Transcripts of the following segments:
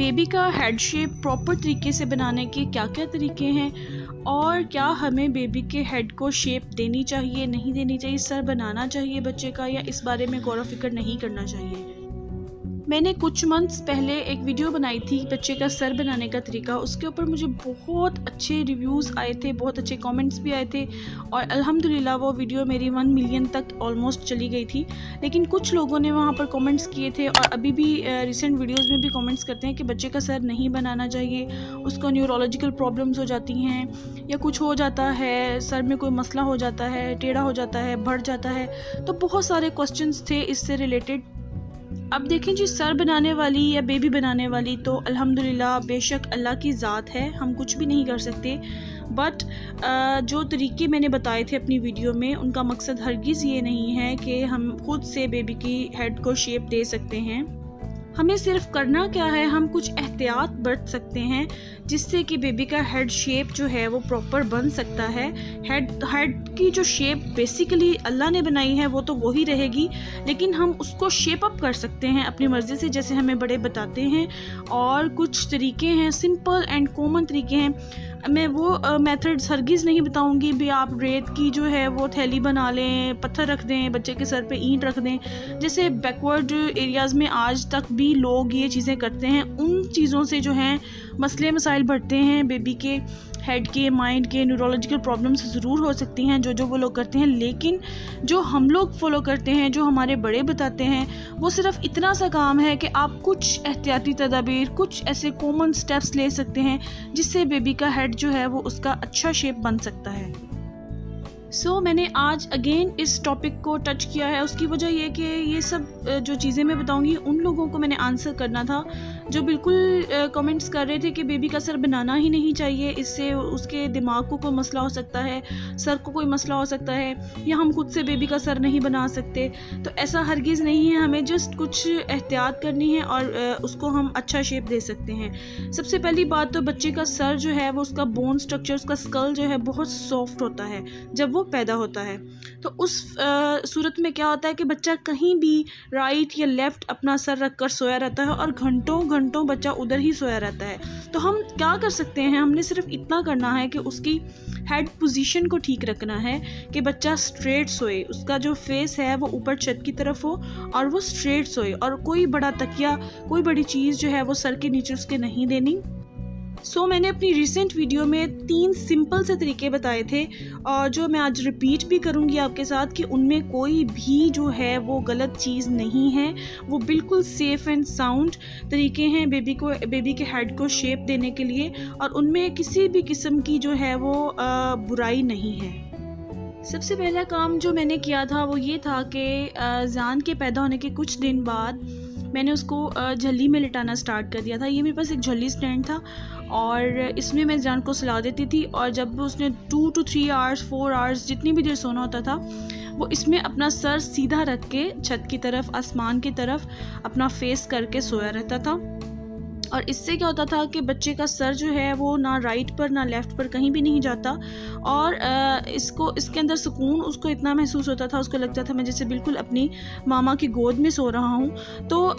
Baby का head shape proper तरीके से बनाने के क्या क्या तरीके हैं और क्या हमें बेबी के हेड को शेप देनी चाहिए, नहीं देनी चाहिए, सर बनाना चाहिए बच्चे का या इस बारे में गौर व फिक्र नहीं करना चाहिए। मैंने कुछ मंथ्स पहले एक वीडियो बनाई थी बच्चे का सर बनाने का तरीका। उसके ऊपर मुझे बहुत अच्छे रिव्यूज़ आए थे, बहुत अच्छे कमेंट्स भी आए थे और अल्हम्दुलिल्लाह वो वीडियो मेरी 1 मिलियन तक ऑलमोस्ट चली गई थी। लेकिन कुछ लोगों ने वहाँ पर कमेंट्स किए थे और अभी भी रिसेंट वीडियोज़ में भी कमेंट्स करते हैं कि बच्चे का सर नहीं बनाना चाहिए, उसको न्यूरोलॉजिकल प्रॉब्लम्स हो जाती हैं या कुछ हो जाता है, सर में कोई मसला हो जाता है, टेढ़ा हो जाता है, बढ़ जाता है। तो बहुत सारे क्वेश्चंस थे इससे रिलेटेड। अब देखें जी, सर बनाने वाली या बेबी बनाने वाली तो अल्हम्दुलिल्लाह बेशक अल्लाह की ज़ात है, हम कुछ भी नहीं कर सकते। बट जो तरीके मैंने बताए थे अपनी वीडियो में, उनका मकसद हरगिज़ ये नहीं है कि हम खुद से बेबी की हेड को शेप दे सकते हैं। हमें सिर्फ करना क्या है, हम कुछ एहतियात बरत सकते हैं जिससे कि बेबी का हेड शेप जो है वो प्रॉपर बन सकता है। हेड की जो शेप बेसिकली अल्लाह ने बनाई है वो तो वही रहेगी, लेकिन हम उसको शेप अप कर सकते हैं अपनी मर्ज़ी से, जैसे हमें बड़े बताते हैं। और कुछ तरीके हैं, सिंपल एंड कॉमन तरीके हैं। मैं वो मेथड्स हरगिज़ नहीं बताऊंगी भी आप रेत की जो है वो थैली बना लें, पत्थर रख दें, बच्चे के सर पे ईंट रख दें, जैसे बैकवर्ड एरियाज़ में आज तक भी लोग ये चीज़ें करते हैं। उन चीज़ों से जो हैं मसले मसाइल बढ़ते हैं, बेबी के हेड के, माइंड के, न्यूरोलॉजिकल प्रॉब्लम्स ज़रूर हो सकती हैं जो वो लोग करते हैं। लेकिन जो हम लोग फॉलो करते हैं, जो हमारे बड़े बताते हैं, वो सिर्फ इतना सा काम है कि आप कुछ एहतियाती तदाबीर, कुछ ऐसे कॉमन स्टेप्स ले सकते हैं जिससे बेबी का हेड जो है वो उसका अच्छा शेप बन सकता है। मैंने आज अगेन इस टॉपिक को टच किया है। उसकी वजह ये कि ये सब जो चीज़ें मैं बताऊंगी उन लोगों को मैंने आंसर करना था जो बिल्कुल कमेंट्स कर रहे थे कि बेबी का सर बनाना ही नहीं चाहिए, इससे उसके दिमाग को कोई मसला हो सकता है, सर को कोई मसला हो सकता है, या हम खुद से बेबी का सर नहीं बना सकते। तो ऐसा हरगिज़ नहीं है, हमें जस्ट कुछ एहतियात करनी है और उसको हम अच्छा शेप दे सकते हैं। सबसे पहली बात तो बच्चे का सर जो है वो, उसका बोन स्ट्रक्चर, उसका स्कल जो है बहुत सॉफ्ट होता है जब वो पैदा होता है। तो उस सूरत में क्या होता है कि बच्चा कहीं भी राइट या लेफ़्ट अपना सर रख कर सोया रहता है और घंटों घंटों बच्चा उधर ही सोया रहता है। तो हम क्या कर सकते हैं, हमने सिर्फ इतना करना है कि उसकी हेड पोजीशन को ठीक रखना है कि बच्चा स्ट्रेट सोए, उसका जो फेस है वो ऊपर छत की तरफ हो और वो स्ट्रेट सोए, और कोई बड़ा तकिया, कोई बड़ी चीज़ जो है वो सर के नीचे उसके नहीं देनी। मैंने अपनी रिसेंट वीडियो में 3 सिंपल से तरीके बताए थे और जो मैं आज रिपीट भी करूंगी आपके साथ कि उनमें कोई भी जो है वो गलत चीज़ नहीं है, वो बिल्कुल सेफ़ एंड साउंड तरीके हैं बेबी के हेड को शेप देने के लिए, और उनमें किसी भी किस्म की जो है वो बुराई नहीं है। सबसे पहला काम जो मैंने किया था वो ये था कि जान के पैदा होने के कुछ दिन बाद मैंने उसको झल्ली में लिटाना स्टार्ट कर दिया था। ये मेरे पास एक झल्ली स्टैंड था और इसमें मैं जान को सुला देती थी, और जब उसने 2 to 3 आवर्स 4 आवर्स जितनी भी देर सोना होता था वो इसमें अपना सर सीधा रख के छत की तरफ, आसमान की तरफ अपना फेस करके सोया रहता था। और इससे क्या होता था कि बच्चे का सर जो है वो ना राइट पर ना लेफ़्ट पर कहीं भी नहीं जाता, और इसके अंदर सुकून उसको इतना महसूस होता था, उसको लगता था मैं जैसे बिल्कुल अपनी मामा की गोद में सो रहा हूँ। तो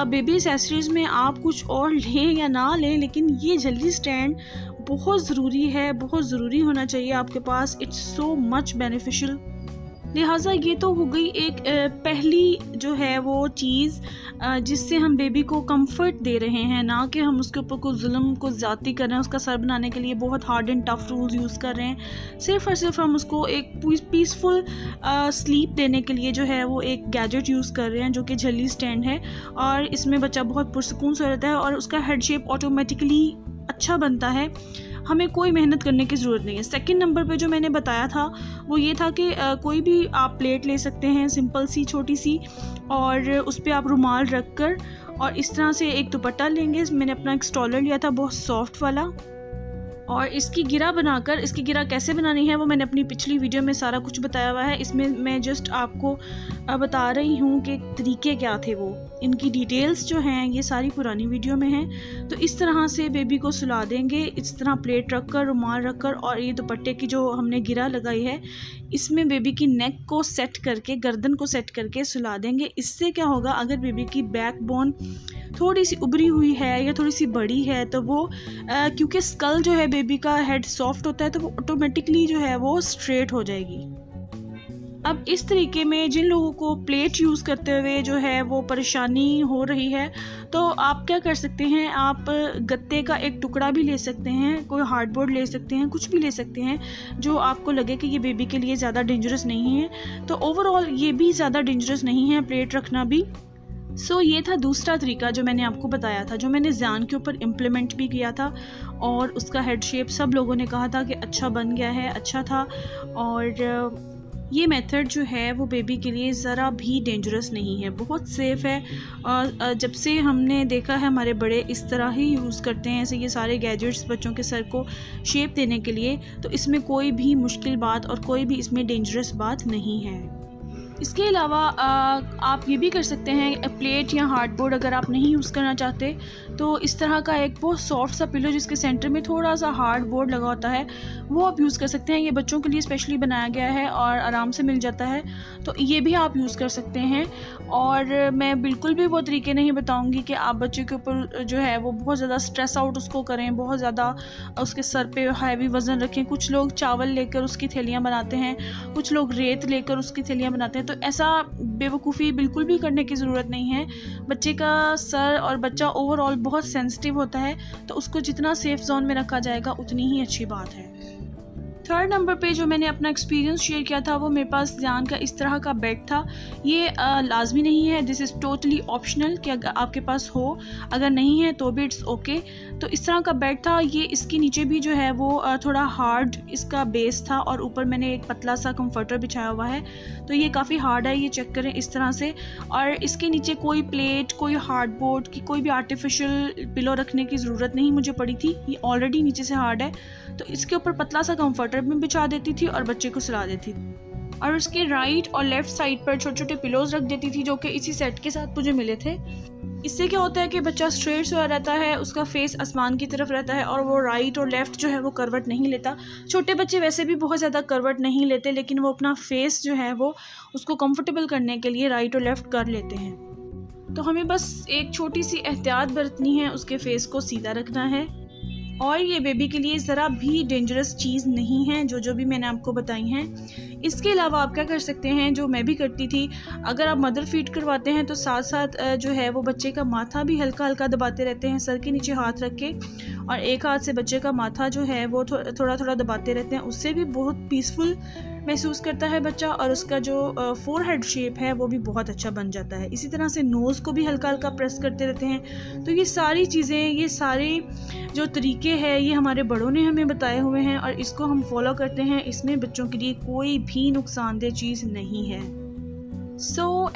बेबी एक्सेसरीज़ में आप कुछ और लें या ना लें, लेकिन ये झल्ली स्टैंड बहुत ज़रूरी है, बहुत ज़रूरी होना चाहिए आपके पास। It's so much beneficial. लिहाजा ये तो हो गई एक पहली जो है वो चीज़ जिससे हम बेबी को कंफर्ट दे रहे हैं, ना कि हम उसके ऊपर कोई जुल्म, को ज़्यादती कर रहे हैं। उसका सर बनाने के लिए बहुत hard and tough rules use कर रहे हैं। सिर्फ़ और सिर्फ हम उसको एक पीसफुल स्लीप देने के लिए जो है वो एक गैजेट यूज़ कर रहे हैं जो कि झल्ली स्टैंड है, और इसमें बच्चा बहुत पुरसकून से रहता है और उसका हेड शेप ऑटोमेटिकली अच्छा बनता है। हमें कोई मेहनत करने की ज़रूरत नहीं है। सेकंड नंबर पे जो मैंने बताया था वो ये था कि कोई भी आप प्लेट ले सकते हैं, सिंपल सी छोटी सी, और उस पर आप रुमाल रख कर और इस तरह से एक दुपट्टा लेंगे। मैंने अपना एक स्टॉलर लिया था बहुत सॉफ्ट वाला, और इसकी गिरा बनाकर, इसकी गिरा कैसे बनानी है वो मैंने अपनी पिछली वीडियो में सारा कुछ बताया हुआ है। इसमें मैं जस्ट आपको बता रही हूँ कि तरीके क्या थे, वो इनकी डिटेल्स जो हैं ये सारी पुरानी वीडियो में हैं। तो इस तरह से बेबी को सुला देंगे, इस तरह प्लेट रख कर, रुमाल रख कर, और ये दुपट्टे की जो हमने गिरा लगाई है इसमें बेबी की नेक को सेट करके, गर्दन को सेट करके सुला देंगे। इससे क्या होगा, अगर बेबी की बैक बोन थोड़ी सी उभरी हुई है या थोड़ी सी बड़ी है तो वो क्योंकि स्कल जो है बेबी का हेड सॉफ्ट होता है तो वो ऑटोमेटिकली जो है वो स्ट्रेट हो जाएगी। अब इस तरीके में जिन लोगों को प्लेट यूज़ करते हुए जो है वो परेशानी हो रही है तो आप क्या कर सकते हैं, आप गत्ते का एक टुकड़ा भी ले सकते हैं, कोई हार्डबोर्ड ले सकते हैं, कुछ भी ले सकते हैं जो आपको लगे कि ये बेबी के लिए ज़्यादा डेंजरस नहीं है। तो ओवरऑल ये भी ज़्यादा डेंजरस नहीं है प्लेट रखना भी। ये था दूसरा तरीका जो मैंने आपको बताया था, जो मैंने ज़ान के ऊपर इम्प्लीमेंट भी किया था और उसका हेड शेप सब लोगों ने कहा था कि अच्छा बन गया है, अच्छा था। और ये मेथड जो है वो बेबी के लिए ज़रा भी डेंजरस नहीं है, बहुत सेफ़ है। और जब से हमने देखा है हमारे बड़े इस तरह ही यूज़ करते हैं ऐसे ये सारे गैजेट्स बच्चों के सर को शेप देने के लिए, तो इसमें कोई भी मुश्किल बात और कोई भी इसमें डेंजरस बात नहीं है। इसके अलावा आप ये भी कर सकते हैं, प्लेट या हार्डबोर्ड अगर आप नहीं यूज़ करना चाहते तो इस तरह का एक बहुत सॉफ्ट सा पिलो जिसके सेंटर में थोड़ा सा हार्ड बोर्ड लगा होता है वो आप यूज़ कर सकते हैं। ये बच्चों के लिए स्पेशली बनाया गया है और आराम से मिल जाता है, तो ये भी आप यूज़ कर सकते हैं। और मैं बिल्कुल भी वो तरीके नहीं बताऊंगी कि आप बच्चे के ऊपर जो है वो बहुत ज़्यादा स्ट्रेस आउट उसको करें, बहुत ज़्यादा उसके सर पे हैवी वज़न रखें। कुछ लोग चावल लेकर उसकी थैलियाँ बनाते हैं, कुछ लोग रेत लेकर उसकी थैलियाँ बनाते हैं, तो ऐसा बेवकूफ़ी बिल्कुल भी करने की ज़रूरत नहीं है। बच्चे का सर और बच्चा ओवरऑल बहुत सेंसिटिव होता है, तो उसको जितना सेफ़ जोन में रखा जाएगा उतनी ही अच्छी बात है। थर्ड नंबर पे जो मैंने अपना एक्सपीरियंस शेयर किया था वो मेरे पास ज़ान का इस तरह का बेड था। ये लाजमी नहीं है, दिस इज़ टोटली ऑप्शनल कि अगर आपके पास हो, अगर नहीं है तो भी इट्स ओके। तो इस तरह का बेड था ये, इसके नीचे भी जो है वो थोड़ा हार्ड इसका बेस था और ऊपर मैंने एक पतला सा कंफर्टर बिछाया हुआ है, तो ये काफ़ी हार्ड है, ये चेक करें इस तरह से। और इसके नीचे कोई प्लेट, कोई हार्डबोर्ड की कोई भी आर्टिफिशियल पिलो रखने की ज़रूरत नहीं मुझे पड़ी थी, ये ऑलरेडी नीचे से हार्ड है। तो इसके ऊपर पतला सा कंफर्टर में बिछा देती थी और बच्चे को सुला देती थी और उसके राइट और लेफ्ट साइड पर छोटे छोटे पिलोज रख देती थी जो कि इसी सेट के साथ मुझे मिले थे। इससे क्या होता है कि बच्चा स्ट्रेट सोया रहता है, उसका फेस आसमान की तरफ रहता है और वो राइट और लेफ़्ट जो है वो करवट नहीं लेता। छोटे बच्चे वैसे भी बहुत ज़्यादा करवट नहीं लेते, लेकिन वो अपना फेस जो है वो उसको कंफर्टेबल करने के लिए राइट और लेफ़्ट कर लेते हैं। तो हमें बस एक छोटी सी एहतियात बरतनी है, उसके फेस को सीधा रखना है। और ये बेबी के लिए ज़रा भी डेंजरस चीज़ नहीं है जो भी मैंने आपको बताई हैं। इसके अलावा आप क्या कर सकते हैं, जो मैं भी करती थी, अगर आप मदर फीड करवाते हैं तो साथ साथ जो है वो बच्चे का माथा भी हल्का हल्का दबाते रहते हैं, सर के नीचे हाथ रख के, और एक हाथ से बच्चे का माथा जो है वो थोड़ा थोड़ा दबाते रहते हैं। उससे भी बहुत पीसफुल महसूस करता है बच्चा और उसका जो फोरहेड शेप है वो भी बहुत अच्छा बन जाता है। इसी तरह से नोज़ को भी हल्का हल्का प्रेस करते रहते हैं। तो ये सारी चीज़ें, ये सारे जो तरीके हैं ये हमारे बड़ों ने हमें बताए हुए हैं और इसको हम फॉलो करते हैं। इसमें बच्चों के लिए कोई भी नुकसानदेह चीज़ नहीं है।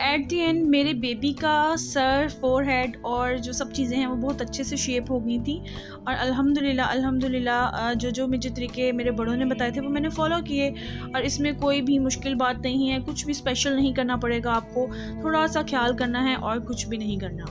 एट द एंड मेरे बेबी का सर, फोरहेड और जो सब चीज़ें हैं वो बहुत अच्छे से शेप हो गई थी और अल्हम्दुलिल्लाह जो मुझे तरीके मेरे बड़ों ने बताए थे वो मैंने फॉलो किए और इसमें कोई भी मुश्किल बात नहीं है, कुछ भी स्पेशल नहीं करना पड़ेगा आपको, थोड़ा सा ख्याल करना है और कुछ भी नहीं करना।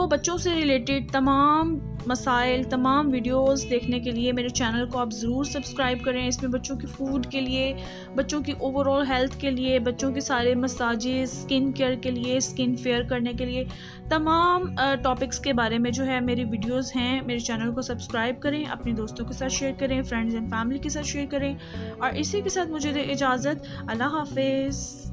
बच्चों से रिलेटेड तमाम मसाइल, तमाम वीडियोस देखने के लिए मेरे चैनल को आप ज़रूर सब्सक्राइब करें। इसमें बच्चों की फ़ूड के लिए, बच्चों की ओवरऑल हेल्थ के लिए, बच्चों के सारे मसाजेस, स्किन केयर के लिए, स्किन फेयर करने के लिए, तमाम टॉपिक्स के बारे में जो है मेरी वीडियोस हैं। मेरे चैनल को सब्सक्राइब करें, अपने दोस्तों के साथ शेयर करें, फ्रेंड्स एंड फैमिली के साथ शेयर करें और इसी के साथ मुझे दे इजाज़त। अल्लाह हाफिज़।